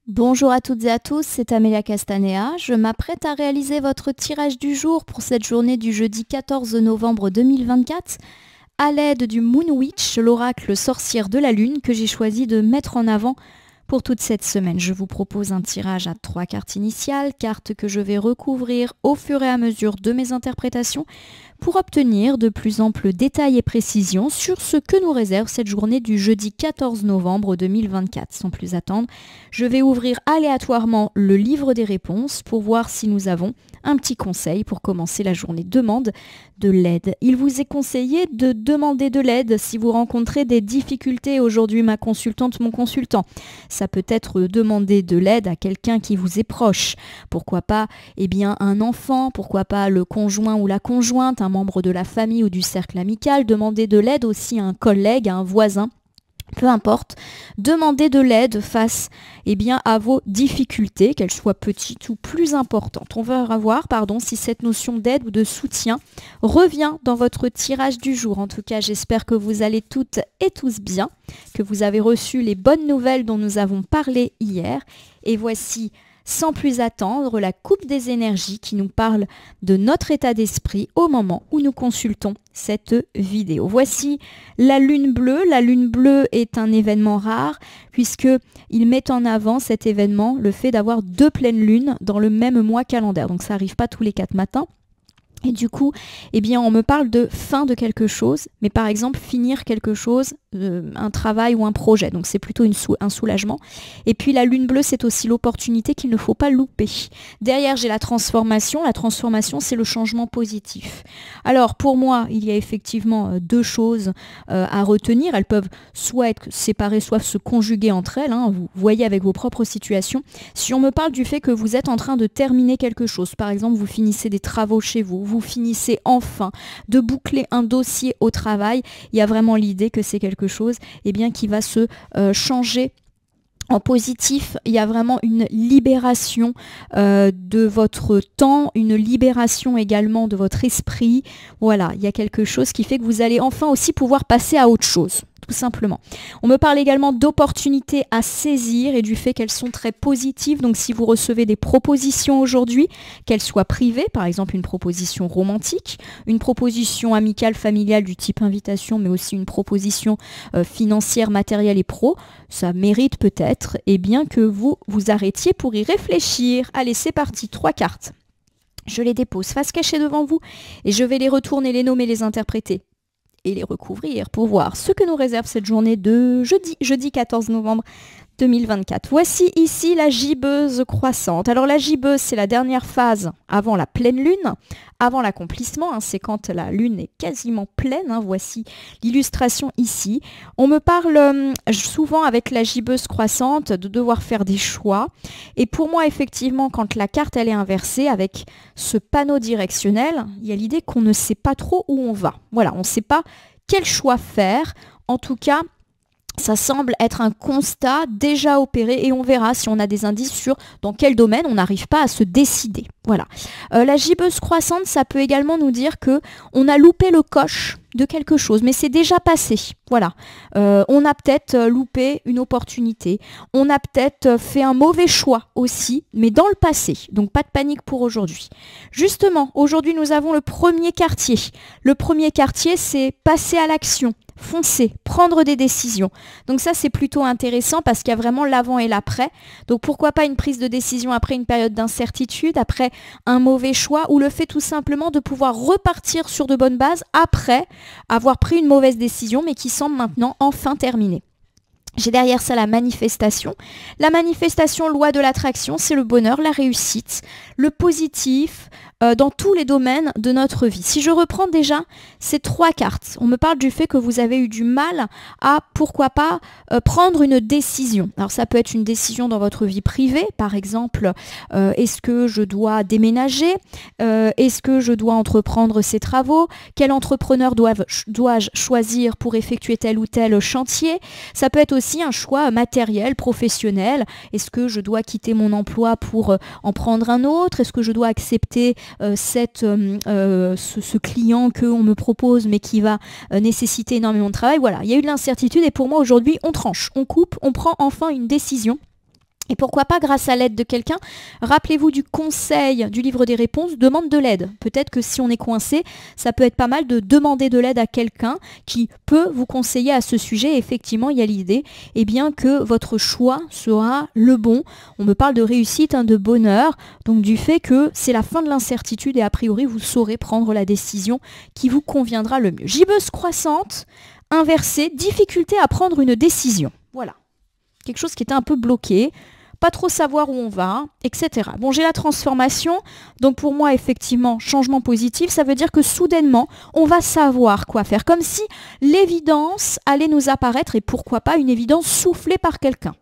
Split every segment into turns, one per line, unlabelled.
Bonjour à toutes et à tous, c'est Amélia Castanea. Je m'apprête à réaliser votre tirage du jour pour cette journée du jeudi 14 novembre 2024 à l'aide du Moon Witch, l'oracle sorcière de la lune que j'ai choisi de mettre en avant pour toute cette semaine. Je vous propose un tirage à 3 cartes initiales, cartes que je vais recouvrir au fur et à mesure de mes interprétations pour obtenir de plus amples détails et précisions sur ce que nous réserve cette journée du jeudi 14 novembre 2024. Sans plus attendre, je vais ouvrir aléatoirement le livre des réponses pour voir si nous avons un petit conseil pour commencer la journée. Demande de l'aide. Il vous est conseillé de demander de l'aide si vous rencontrez des difficultés aujourd'hui, ma consultante, mon consultant. Ça peut être demander de l'aide à quelqu'un qui vous est proche. Pourquoi pas, un enfant, pourquoi pas le conjoint ou la conjointe, un membre de la famille ou du cercle amical. Demander de l'aide aussi à un collègue, à un voisin. Peu importe, demandez de l'aide face à vos difficultés, qu'elles soient petites ou plus importantes. On va voir si cette notion d'aide ou de soutien revient dans votre tirage du jour. En tout cas, j'espère que vous allez toutes et tous bien, que vous avez reçu les bonnes nouvelles dont nous avons parlé hier. Et voici, sans plus attendre, la coupe des énergies qui nous parle de notre état d'esprit au moment où nous consultons cette vidéo. Voici la lune bleue. La lune bleue est un événement rare puisqu'il met en avant cet événement, le fait d'avoir 2 pleines lunes dans le même mois calendaire. Donc ça n'arrive pas tous les 4 matins. Et du coup, on me parle de fin de quelque chose, mais par exemple finir quelque chose, un travail ou un projet. Donc c'est plutôt un soulagement. Et puis la lune bleue, c'est aussi l'opportunité qu'il ne faut pas louper. Derrière, j'ai la transformation. La transformation, c'est le changement positif. Alors pour moi, il y a effectivement 2 choses à retenir. Elles peuvent soit être séparées, soit se conjuguer entre elles. Vous voyez avec vos propres situations. Si on me parle du fait que vous êtes en train de terminer quelque chose, par exemple, vous finissez des travaux chez vous finissez enfin de boucler un dossier au travail, il y a vraiment l'idée que c'est quelque chose qui va se changer en positif. Il y a vraiment une libération de votre temps, une libération également de votre esprit. Voilà, il y a quelque chose qui fait que vous allez enfin aussi pouvoir passer à autre chose. Tout simplement. On me parle également d'opportunités à saisir et du fait qu'elles sont très positives. Donc si vous recevez des propositions aujourd'hui, qu'elles soient privées, par exemple une proposition romantique, une proposition amicale, familiale du type invitation, mais aussi une proposition financière, matérielle et pro, ça mérite peut-être que vous vous arrêtiez pour y réfléchir. Allez, c'est parti, 3 cartes. Je les dépose face cachée devant vous et je vais les retourner, les nommer, les interpréter et les recouvrir pour voir ce que nous réserve cette journée de jeudi 14 novembre 2024. Voici ici la gibbeuse croissante. Alors la gibbeuse, c'est la dernière phase avant la pleine lune, avant l'accomplissement, c'est quand la lune est quasiment pleine. Voici l'illustration ici. On me parle souvent avec la gibbeuse croissante de devoir faire des choix. Et pour moi, effectivement, quand la carte elle est inversée avec ce panneau directionnel, il y a l'idée qu'on ne sait pas trop où on va. Voilà, on ne sait pas quel choix faire. En tout cas, ça semble être un constat déjà opéré et on verra si on a des indices sur dans quel domaine on n'arrive pas à se décider. Voilà. La gibbeuse croissante, ça peut également nous dire que on a loupé le coche de quelque chose, mais c'est déjà passé. Voilà. On a peut-être loupé une opportunité. On a peut-être fait un mauvais choix aussi, mais dans le passé. Donc pas de panique pour aujourd'hui. Justement, aujourd'hui, nous avons le premier quartier. Le premier quartier, c'est passer à l'action. Foncer, prendre des décisions. Donc ça, c'est plutôt intéressant parce qu'il y a vraiment l'avant et l'après. Donc pourquoi pas une prise de décision après une période d'incertitude, après un mauvais choix ou le fait tout simplement de pouvoir repartir sur de bonnes bases après avoir pris une mauvaise décision mais qui semble maintenant enfin terminée. J'ai derrière ça la manifestation. La manifestation, loi de l'attraction, c'est le bonheur, la réussite, le positif dans tous les domaines de notre vie. Si je reprends déjà ces 3 cartes, on me parle du fait que vous avez eu du mal à, pourquoi pas, prendre une décision. Alors ça peut être une décision dans votre vie privée, par exemple, est-ce que je dois déménager? Est-ce que je dois entreprendre ces travaux? Quel entrepreneur dois-je choisir pour effectuer tel ou tel chantier? Ça peut être aussi un choix matériel, professionnel. Est-ce que je dois quitter mon emploi pour en prendre un autre? Est-ce que je dois accepter ce client qu'on me propose mais qui va nécessiter énormément de travail? Voilà, il y a eu de l'incertitude et pour moi aujourd'hui on tranche, on coupe, on prend enfin une décision. Et pourquoi pas grâce à l'aide de quelqu'un. Rappelez-vous du conseil du livre des réponses, demande de l'aide. Peut-être que si on est coincé, ça peut être pas mal de demander de l'aide à quelqu'un qui peut vous conseiller à ce sujet. Et effectivement, il y a l'idée que votre choix sera le bon. On me parle de réussite, de bonheur, donc du fait que c'est la fin de l'incertitude et a priori, vous saurez prendre la décision qui vous conviendra le mieux. Gibbeuse croissante, inversée, difficulté à prendre une décision. Voilà. Quelque chose qui était un peu bloqué. Pas trop savoir où on va, etc. Bon, j'ai la transformation, donc pour moi, effectivement, changement positif, ça veut dire que soudainement, on va savoir quoi faire, comme si l'évidence allait nous apparaître, et pourquoi pas une évidence soufflée par quelqu'un.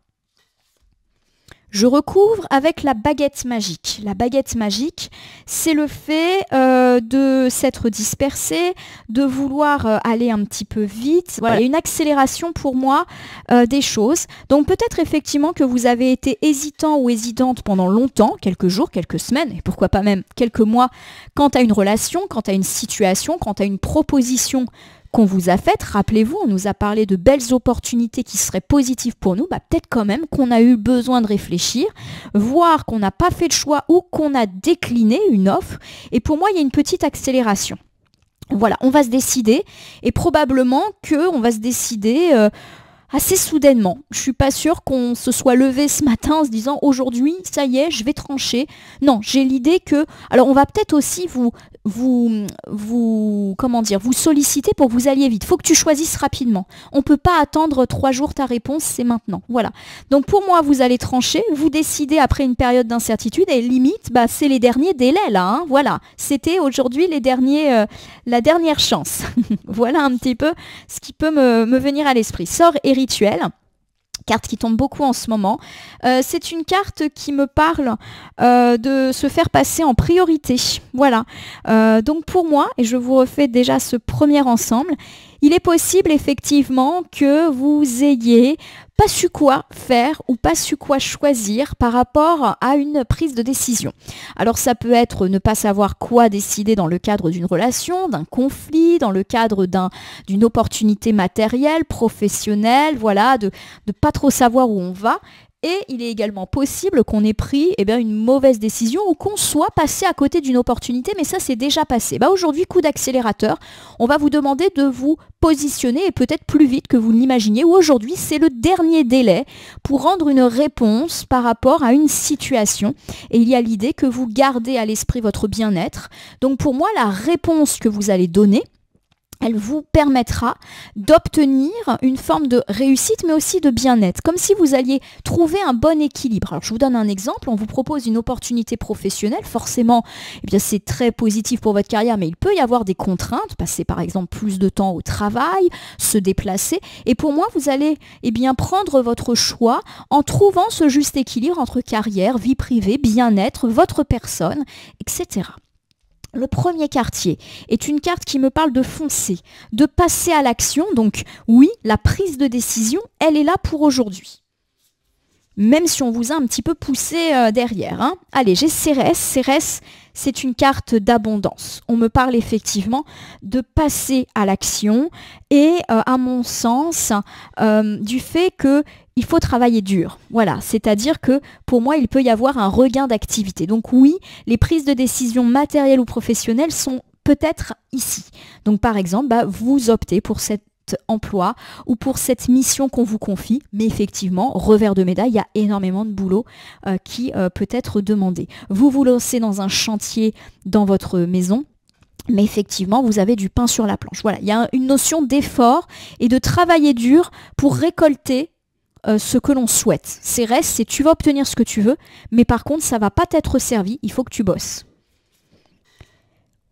Je recouvre avec la baguette magique. La baguette magique, c'est le fait de s'être dispersé, de vouloir aller un petit peu vite. Voilà, il y a une accélération pour moi des choses. Donc peut-être effectivement que vous avez été hésitant ou hésitante pendant longtemps, quelques jours, quelques semaines, et pourquoi pas même quelques mois, quant à une relation, quant à une situation, quant à une proposition qu'on vous a faite. Rappelez-vous, on nous a parlé de belles opportunités qui seraient positives pour nous. Peut-être quand même qu'on a eu besoin de réfléchir, voir qu'on n'a pas fait de choix ou qu'on a décliné une offre. Et pour moi, il y a une petite accélération. Voilà, on va se décider et probablement qu'on va se décider assez soudainement. Je suis pas sûre qu'on se soit levé ce matin en se disant aujourd'hui, ça y est, je vais trancher. Non, j'ai l'idée que... Alors on va peut-être aussi vous solliciter pour que vous alliez vite. Il faut que tu choisisses rapidement. On ne peut pas attendre 3 jours ta réponse, c'est maintenant. Voilà. Donc pour moi, vous allez trancher, vous décidez après une période d'incertitude et limite, c'est les derniers délais là. Voilà. C'était aujourd'hui la dernière chance. Voilà un petit peu ce qui peut me venir à l'esprit. Sort et rituel. Carte qui tombe beaucoup en ce moment. C'est une carte qui me parle de se faire passer en priorité. Voilà. Donc pour moi, et je vous refais déjà ce premier ensemble, il est possible effectivement que vous ayez pas su quoi faire ou pas su quoi choisir par rapport à une prise de décision. Alors ça peut être ne pas savoir quoi décider dans le cadre d'une relation, d'un conflit, dans le cadre d'une opportunité matérielle, professionnelle, voilà, de pas trop savoir où on va. Et il est également possible qu'on ait pris une mauvaise décision ou qu'on soit passé à côté d'une opportunité, mais ça c'est déjà passé. Aujourd'hui, coup d'accélérateur, on va vous demander de vous positionner et peut-être plus vite que vous ne l'imaginiez, ou aujourd'hui c'est le dernier délai pour rendre une réponse par rapport à une situation. Et il y a l'idée que vous gardez à l'esprit votre bien-être. Donc pour moi, la réponse que vous allez donner, elle vous permettra d'obtenir une forme de réussite, mais aussi de bien-être, comme si vous alliez trouver un bon équilibre. Alors, je vous donne un exemple, on vous propose une opportunité professionnelle, forcément, c'est très positif pour votre carrière, mais il peut y avoir des contraintes, passer par exemple plus de temps au travail, se déplacer, et pour moi, vous allez prendre votre choix en trouvant ce juste équilibre entre carrière, vie privée, bien-être, votre personne, etc. Le premier quartier est une carte qui me parle de foncer, de passer à l'action. Donc oui, la prise de décision, elle est là pour aujourd'hui. Même si on vous a un petit peu poussé derrière. Allez, j'ai Cérès. Cérès, c'est une carte d'abondance. On me parle effectivement de passer à l'action et, à mon sens, du fait qu'il faut travailler dur. Voilà, c'est-à-dire que pour moi, il peut y avoir un regain d'activité. Donc oui, les prises de décision matérielles ou professionnelles sont peut-être ici. Donc par exemple, vous optez pour cet emploi ou pour cette mission qu'on vous confie, mais effectivement, revers de médaille, il y a énormément de boulot qui peut être demandé. Vous vous lancez dans un chantier dans votre maison, mais effectivement, vous avez du pain sur la planche. Voilà, il y a une notion d'effort et de travailler dur pour récolter ce que l'on souhaite. Cérès, c'est tu vas obtenir ce que tu veux, mais par contre, ça ne va pas t'être servi, il faut que tu bosses.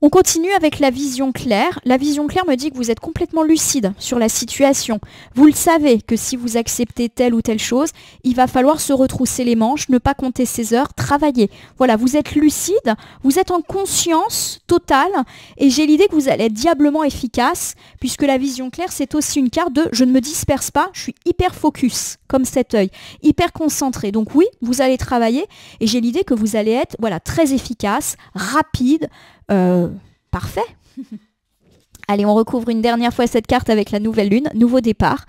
On continue avec la vision claire. La vision claire me dit que vous êtes complètement lucide sur la situation. Vous le savez que si vous acceptez telle ou telle chose, il va falloir se retrousser les manches, ne pas compter ses heures, travailler. Voilà, vous êtes lucide, vous êtes en conscience totale et j'ai l'idée que vous allez être diablement efficace puisque la vision claire, c'est aussi une carte de je ne me disperse pas, je suis hyper focus comme cet œil, hyper concentré. Donc oui, vous allez travailler et j'ai l'idée que vous allez être très efficace, rapide, parfait. Allez, on recouvre une dernière fois cette carte avec la nouvelle lune, nouveau départ.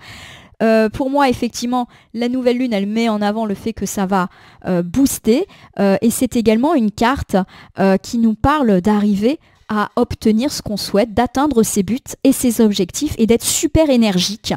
Pour moi, effectivement, la nouvelle lune, elle met en avant le fait que ça va booster. Et c'est également une carte qui nous parle d'arriver à obtenir ce qu'on souhaite, d'atteindre ses buts et ses objectifs et d'être super énergique,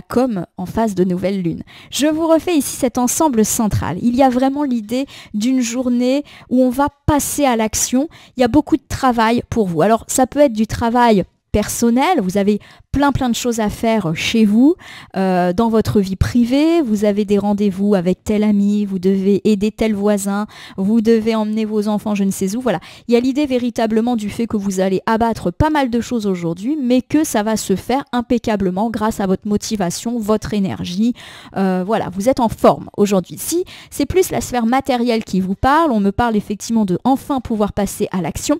comme en phase de nouvelle lune. Je vous refais ici cet ensemble central. Il y a vraiment l'idée d'une journée où on va passer à l'action. Il y a beaucoup de travail pour vous. Alors, ça peut être du travail personnel, vous avez plein de choses à faire chez vous, dans votre vie privée, vous avez des rendez-vous avec tel ami, vous devez aider tel voisin, vous devez emmener vos enfants je ne sais où, voilà. Il y a l'idée véritablement du fait que vous allez abattre pas mal de choses aujourd'hui, mais que ça va se faire impeccablement grâce à votre motivation, votre énergie, voilà, vous êtes en forme aujourd'hui. Si c'est plus la sphère matérielle qui vous parle, on me parle effectivement de enfin pouvoir passer à l'action.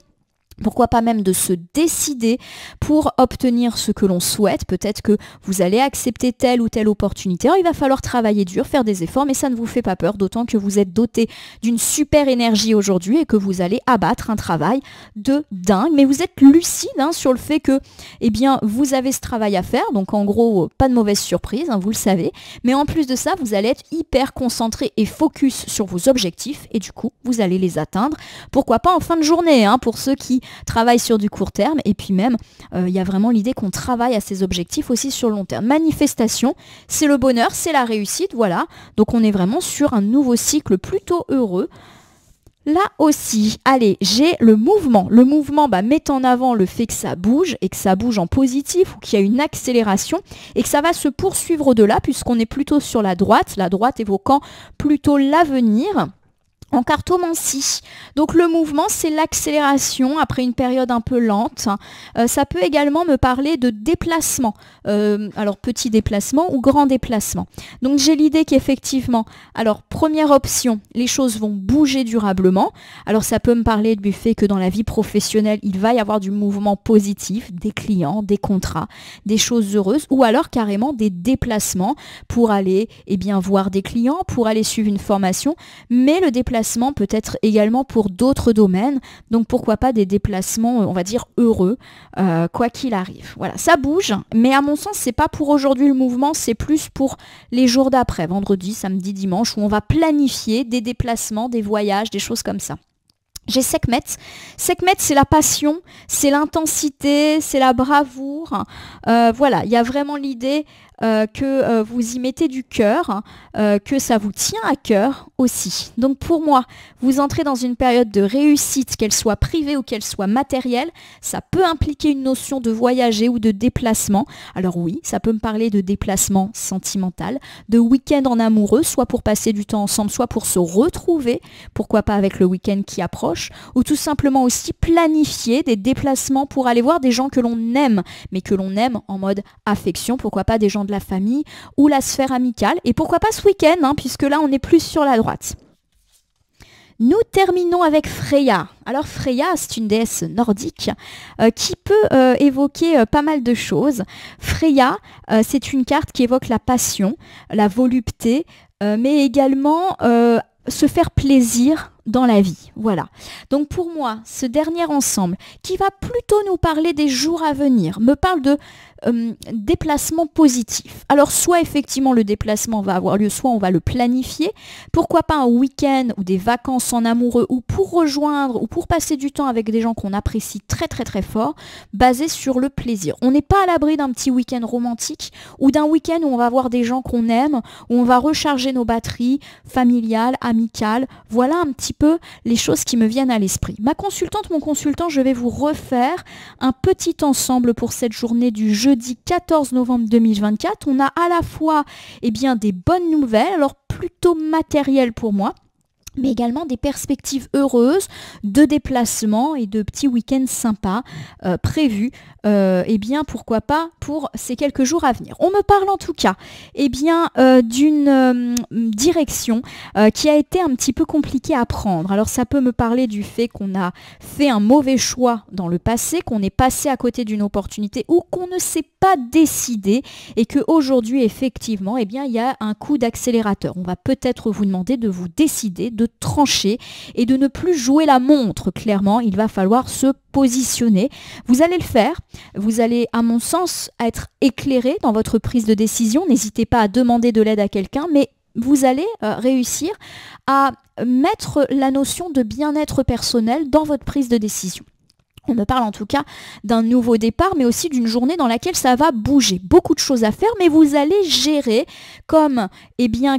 Pourquoi pas même de se décider pour obtenir ce que l'on souhaite. Peut-être que vous allez accepter telle ou telle opportunité. Alors, il va falloir travailler dur, faire des efforts, mais ça ne vous fait pas peur, d'autant que vous êtes doté d'une super énergie aujourd'hui et que vous allez abattre un travail de dingue. Mais vous êtes lucide sur le fait que vous avez ce travail à faire. Donc en gros, pas de mauvaise surprise, vous le savez. Mais en plus de ça, vous allez être hyper concentré et focus sur vos objectifs et du coup, vous allez les atteindre. Pourquoi pas en fin de journée, pour ceux qui travaille sur du court terme et puis même il y a vraiment l'idée qu'on travaille à ses objectifs aussi sur le long terme. Manifestation, c'est le bonheur, c'est la réussite, voilà. Donc on est vraiment sur un nouveau cycle plutôt heureux. Là aussi, allez, j'ai le mouvement. Le mouvement met en avant le fait que ça bouge et que ça bouge en positif ou qu'il y a une accélération et que ça va se poursuivre au-delà puisqu'on est plutôt sur la droite évoquant plutôt l'avenir. En cartomancie. Donc le mouvement, c'est l'accélération après une période un peu lente. Ça peut également me parler de déplacement. Alors petit déplacement ou grand déplacement. Donc j'ai l'idée qu'effectivement, alors première option, les choses vont bouger durablement. Alors ça peut me parler du fait que dans la vie professionnelle, il va y avoir du mouvement positif, des clients, des contrats, des choses heureuses ou alors carrément des déplacements pour aller voir des clients, pour aller suivre une formation. Mais le déplacement peut être également pour d'autres domaines, donc pourquoi pas des déplacements, on va dire heureux, quoi qu'il arrive. Voilà, ça bouge, mais à mon sens, c'est pas pour aujourd'hui le mouvement, c'est plus pour les jours d'après, vendredi, samedi, dimanche, où on va planifier des déplacements, des voyages, des choses comme ça. J'ai Sekhmet. Sekhmet, c'est la passion, c'est l'intensité, c'est la bravoure. Voilà, il y a vraiment l'idée que vous y mettez du cœur, que ça vous tient à cœur aussi. Donc pour moi, vous entrez dans une période de réussite, qu'elle soit privée ou qu'elle soit matérielle. Ça peut impliquer une notion de voyager ou de déplacement. Alors oui, ça peut me parler de déplacement sentimental, de week-end en amoureux, soit pour passer du temps ensemble, soit pour se retrouver, pourquoi pas avec le week-end qui approche, ou tout simplement aussi planifier des déplacements pour aller voir des gens que l'on aime, mais que l'on aime en mode affection, pourquoi pas des gens de la famille ou la sphère amicale, et pourquoi pas ce week-end, puisque là on est plus sur la droite. Nous terminons avec Freya. Alors Freya, c'est une déesse nordique qui peut évoquer pas mal de choses. Freya, c'est une carte qui évoque la passion, la volupté, mais également se faire plaisir dans la vie. Voilà. Donc pour moi, ce dernier ensemble, qui va plutôt nous parler des jours à venir, me parle de déplacement positif. Alors soit effectivement le déplacement va avoir lieu, soit on va le planifier. Pourquoi pas un week-end ou des vacances en amoureux ou pour rejoindre ou pour passer du temps avec des gens qu'on apprécie très très très fort, basé sur le plaisir. On n'est pas à l'abri d'un petit week-end romantique ou d'un week-end où on va voir des gens qu'on aime, où on va recharger nos batteries familiales, amicales. Voilà un petit peu les choses qui me viennent à l'esprit. Ma consultante, mon consultant, je vais vous refaire un petit ensemble pour cette journée du jeudi 14 novembre 2024. On a à la fois des bonnes nouvelles, alors plutôt matérielles pour moi, mais également des perspectives heureuses de déplacement et de petits week-ends sympas prévus, pourquoi pas pour ces quelques jours à venir. On me parle en tout cas d'une direction qui a été un petit peu compliquée à prendre. Alors ça peut me parler du fait qu'on a fait un mauvais choix dans le passé, qu'on est passé à côté d'une opportunité ou qu'on ne s'est pas décidé et qu'aujourd'hui effectivement il y a un coup d'accélérateur. On va peut-être vous demander de vous décider, de de trancher et de ne plus jouer la montre. Clairement, il va falloir se positionner. Vous allez le faire. Vous allez, à mon sens, être éclairé dans votre prise de décision. N'hésitez pas à demander de l'aide à quelqu'un, mais vous allez réussir à mettre la notion de bien-être personnel dans votre prise de décision. On me parle en tout cas d'un nouveau départ, mais aussi d'une journée dans laquelle ça va bouger. Beaucoup de choses à faire, mais vous allez gérer comme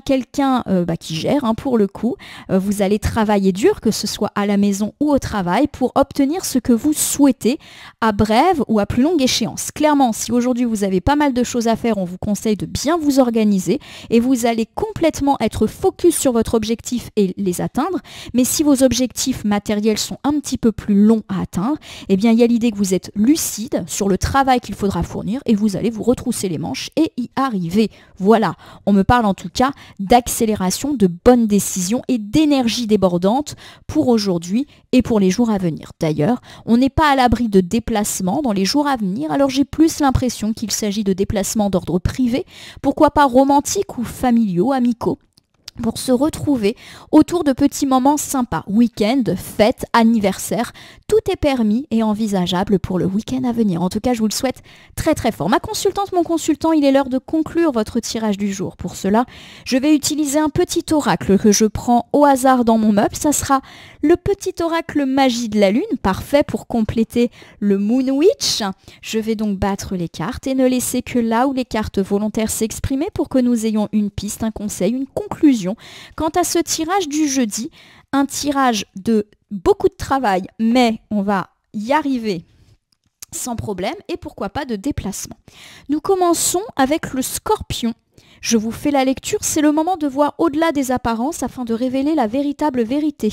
quelqu'un qui gère pour le coup. Vous allez travailler dur, que ce soit à la maison ou au travail, pour obtenir ce que vous souhaitez à brève ou à plus longue échéance. Clairement, si aujourd'hui vous avez pas mal de choses à faire, on vous conseille de bien vous organiser et vous allez complètement être focus sur votre objectif et les atteindre. Mais si vos objectifs matériels sont un petit peu plus longs à atteindre, il y a l'idée que vous êtes lucide sur le travail qu'il faudra fournir et vous allez vous retrousser les manches et y arriver. Voilà, on me parle en tout cas d'accélération, de bonnes décisions et d'énergie débordante pour aujourd'hui et pour les jours à venir. D'ailleurs, on n'est pas à l'abri de déplacements dans les jours à venir, alors j'ai plus l'impression qu'il s'agit de déplacements d'ordre privé, pourquoi pas romantiques ou familiaux, amicaux, pour se retrouver autour de petits moments sympas, week-end, fêtes, anniversaires, tout est permis et envisageable pour le week-end à venir. En tout cas, je vous le souhaite très très fort. Ma consultante, mon consultant, il est l'heure de conclure votre tirage du jour. Pour cela, je vais utiliser un petit oracle que je prends au hasard dans mon meuble. Ça sera le petit oracle magie de la lune, parfait pour compléter le Moon Witch. Je vais donc battre les cartes et ne laisser que là où les cartes volontaires s'exprimer pour que nous ayons une piste, un conseil, une conclusion. Quant à ce tirage du jeudi, un tirage de beaucoup de travail, mais on va y arriver sans problème et pourquoi pas de déplacement. Nous commençons avec le Scorpion. Je vous fais la lecture, c'est le moment de voir au-delà des apparences afin de révéler la véritable vérité.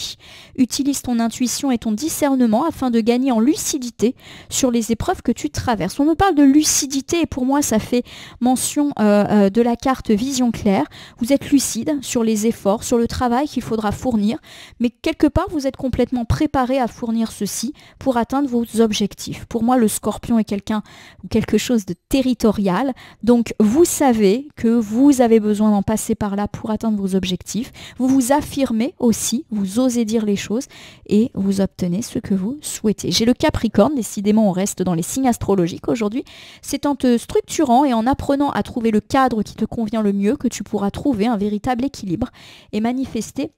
Utilise ton intuition et ton discernement afin de gagner en lucidité sur les épreuves que tu traverses. On me parle de lucidité et pour moi ça fait mention de la carte vision claire. Vous êtes lucide sur les efforts, sur le travail qu'il faudra fournir, mais quelque part vous êtes complètement préparé à fournir ceci pour atteindre vos objectifs. Pour moi le Scorpion est quelqu'un ou quelque chose de territorial, donc vous savez que vous avez besoin d'en passer par là pour atteindre vos objectifs. Vous vous affirmez aussi, vous osez dire les choses et vous obtenez ce que vous souhaitez. J'ai le Capricorne, décidément on reste dans les signes astrologiques aujourd'hui. C'est en te structurant et en apprenant à trouver le cadre qui te convient le mieux que tu pourras trouver un véritable équilibre et manifester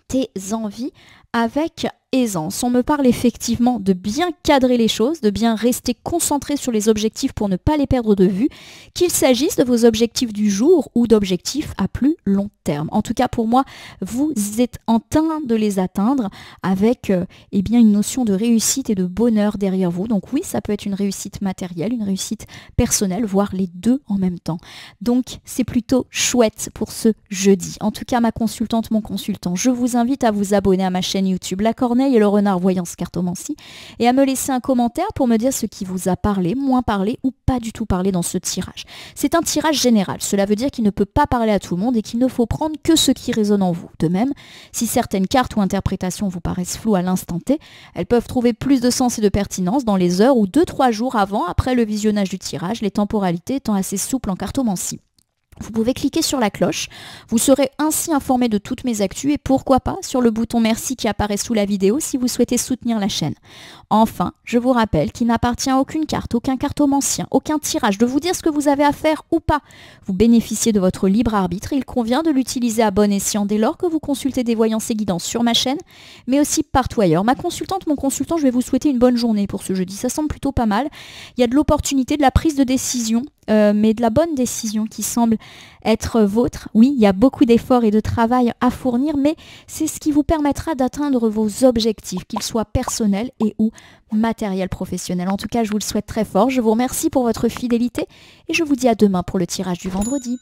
tes envies avec aisance. On me parle effectivement de bien cadrer les choses, de bien rester concentré sur les objectifs pour ne pas les perdre de vue, qu'il s'agisse de vos objectifs du jour ou d'objectifs à plus long terme. En tout cas pour moi, vous êtes en train de les atteindre avec une notion de réussite et de bonheur derrière vous. Donc oui, ça peut être une réussite matérielle, une réussite personnelle, voire les deux en même temps. Donc c'est plutôt chouette pour ce jeudi. En tout cas, ma consultante, mon consultant, je vous invite à vous abonner à ma chaîne YouTube La Corneille et le Renard Voyance Cartomancie et à me laisser un commentaire pour me dire ce qui vous a parlé, moins parlé ou pas du tout parlé dans ce tirage. C'est un tirage général, cela veut dire qu'il ne peut pas parler à tout le monde et qu'il ne faut prendre que ce qui résonne en vous. De même, si certaines cartes ou interprétations vous paraissent floues à l'instant T, elles peuvent trouver plus de sens et de pertinence dans les heures ou 2-3 jours après le visionnage du tirage, les temporalités étant assez souples en cartomancie. Vous pouvez cliquer sur la cloche, vous serez ainsi informé de toutes mes actus et pourquoi pas sur le bouton merci qui apparaît sous la vidéo si vous souhaitez soutenir la chaîne. Enfin, je vous rappelle qu'il n'appartient à aucune carte, aucun cartomancien, aucun tirage de vous dire ce que vous avez à faire ou pas. Vous bénéficiez de votre libre arbitre et il convient de l'utiliser à bon escient dès lors que vous consultez des voyances et guidances sur ma chaîne, mais aussi partout ailleurs. Ma consultante, mon consultant, je vais vous souhaiter une bonne journée pour ce jeudi. Ça semble plutôt pas mal. Il y a de l'opportunité, de la prise de décision, mais de la bonne décision qui semble être vôtre. Oui, il y a beaucoup d'efforts et de travail à fournir, mais c'est ce qui vous permettra d'atteindre vos objectifs, qu'ils soient personnels et ou matériels professionnels. En tout cas, je vous le souhaite très fort. Je vous remercie pour votre fidélité et je vous dis à demain pour le tirage du vendredi.